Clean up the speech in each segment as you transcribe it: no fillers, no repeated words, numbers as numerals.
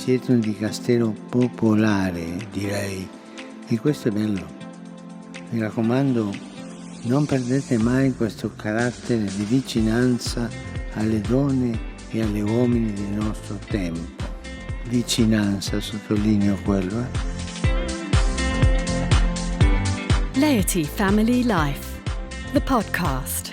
Siete un dicastero popolare, direi, e questo è bello. Mi raccomando, non perdete mai questo carattere di vicinanza alle donne e agli uomini del nostro tempo. Vicinanza, sottolineo quello. Laityfamilylife, the podcast.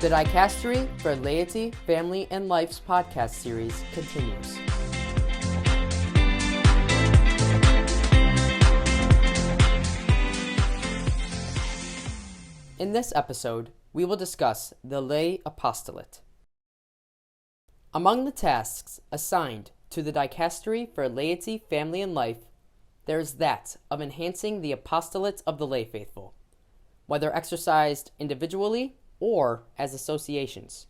The Dicastery for Laity, Family, and Life's podcast series continues. In this episode, we will discuss the Lay Apostolate. Among the tasks assigned to the Dicastery for Laity, Family, and Life, there is that of enhancing the apostolates of the lay faithful, whether exercised individually or as associations,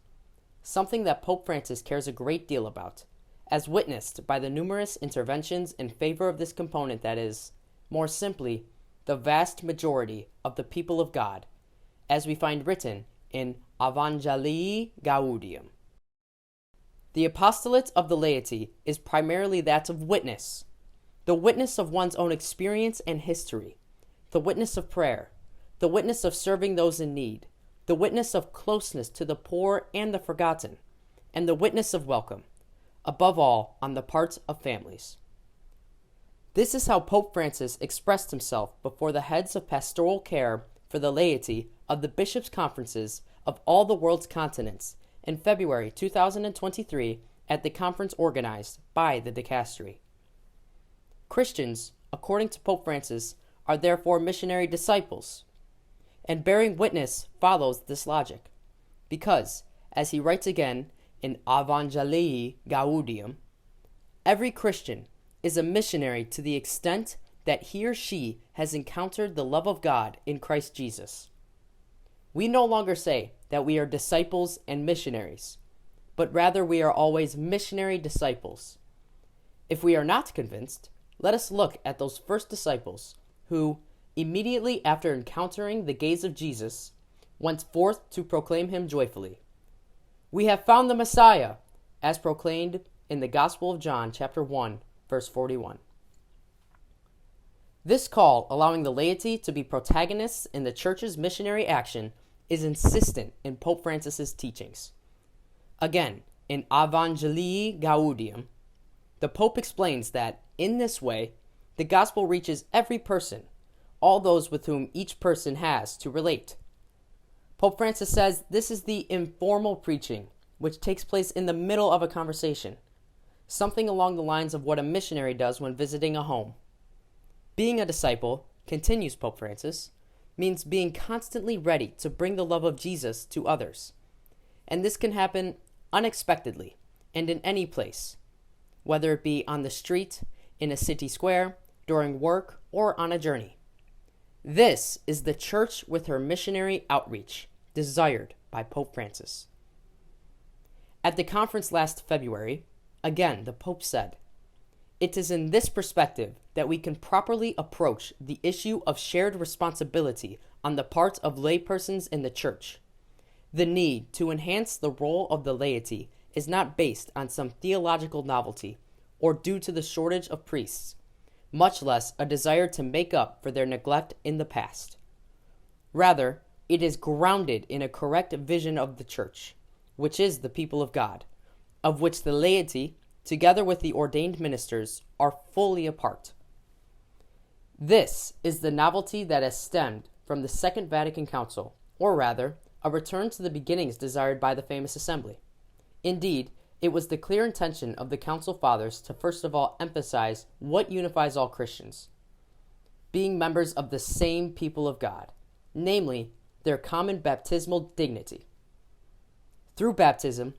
something that Pope Francis cares a great deal about, as witnessed by the numerous interventions in favor of this component that is, more simply, the vast majority of the people of God, as we find written in Evangelii Gaudium. The apostolate of the laity is primarily that of witness, the witness of one's own experience and history, the witness of prayer, the witness of serving those in need, the witness of closeness to the poor and the forgotten, and the witness of welcome, above all on the part of families. This is how Pope Francis expressed himself before the heads of pastoral care for the laity of the bishops' conferences of all the world's continents in February 2023 at the conference organized by the Dicastery. Christians, according to Pope Francis, are therefore missionary disciples, and bearing witness follows this logic, because, as he writes again in Evangelii Gaudium, every Christian is a missionary to the extent that he or she has encountered the love of God in Christ Jesus. We no longer say that we are disciples and missionaries, but rather we are always missionary disciples. If we are not convinced, let us look at those first disciples who, immediately after encountering the gaze of Jesus, went forth to proclaim him joyfully. We have found the Messiah, as proclaimed in the Gospel of John, chapter 1, verse 41. This call, allowing the laity to be protagonists in the Church's missionary action, is insistent in Pope Francis's teachings. Again, in Evangelii Gaudium, the Pope explains that, in this way, the gospel reaches every person, all those with whom each person has to relate. Pope Francis says this is the informal preaching, which takes place in the middle of a conversation, something along the lines of what a missionary does when visiting a home. Being a disciple, continues Pope Francis, means being constantly ready to bring the love of Jesus to others. And this can happen unexpectedly and in any place, whether it be on the street, in a city square, during work, or on a journey. This is the Church with her missionary outreach, desired by Pope Francis. At the conference last February, again the Pope said, "It is in this perspective that we can properly approach the issue of shared responsibility on the part of laypersons in the Church. The need to enhance the role of the laity is not based on some theological novelty or due to the shortage of priests, much less a desire to make up for their neglect in the past. Rather, it is grounded in a correct vision of the Church, which is the people of God, of which the laity, together with the ordained ministers, are fully a part. This is the novelty that has stemmed from the Second Vatican Council, or rather, a return to the beginnings desired by the famous assembly. Indeed, it was the clear intention of the Council Fathers to first of all emphasize what unifies all Christians, being members of the same people of God, namely, their common baptismal dignity. Through baptism,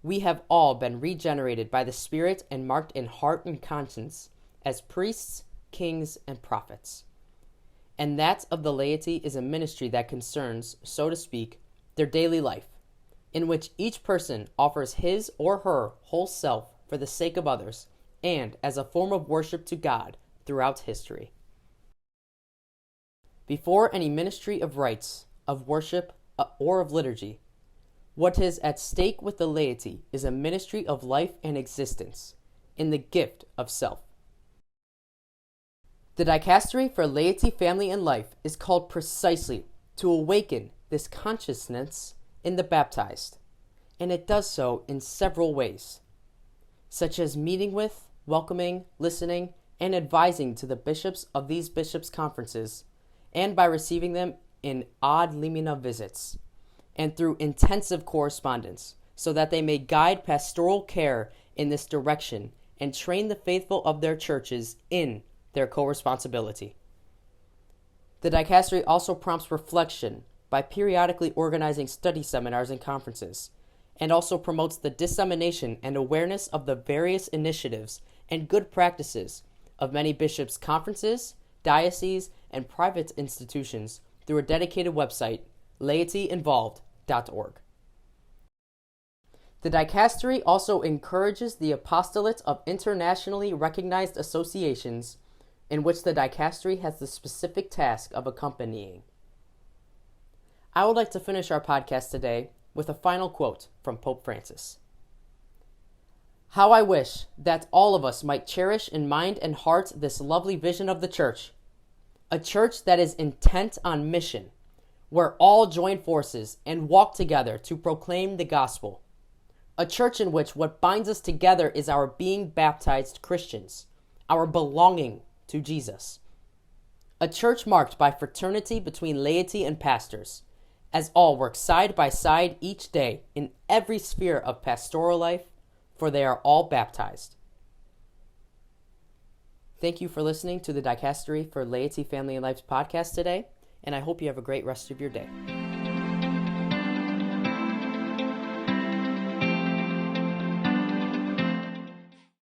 we have all been regenerated by the Spirit and marked in heart and conscience as priests, kings, and prophets. And that of the laity is a ministry that concerns, so to speak, their daily life, in which each person offers his or her whole self for the sake of others and as a form of worship to God throughout history. Before any ministry of rites, of worship, or of liturgy, What is at stake with the laity is a ministry of life and existence in the gift of self. The Dicastery for Laity, Family, and Life is called precisely to awaken this consciousness in the baptized, and it does so in several ways, such as meeting with, welcoming, listening, and advising to the bishops of these bishops' conferences, and by receiving them in ad limina visits, and through intensive correspondence, so that they may guide pastoral care in this direction and train the faithful of their churches in their co-responsibility. The Dicastery also prompts reflection by periodically organizing study seminars and conferences, and also promotes the dissemination and awareness of the various initiatives and good practices of many bishops' conferences, dioceses, and private institutions through a dedicated website, laityinvolved.org. The Dicastery also encourages the apostolate of internationally recognized associations in which the Dicastery has the specific task of accompanying. I would like to finish our podcast today with a final quote from Pope Francis. How I wish that all of us might cherish in mind and heart this lovely vision of the Church, a Church that is intent on mission, where all join forces and walk together to proclaim the gospel, a Church in which what binds us together is our being baptized Christians, our belonging to Jesus, a Church marked by fraternity between laity and pastors, as all work side by side each day in every sphere of pastoral life, for they are all baptized. Thank you for listening to the Dicastery for Laity, Family, and Life's podcast today, and I hope you have a great rest of your day.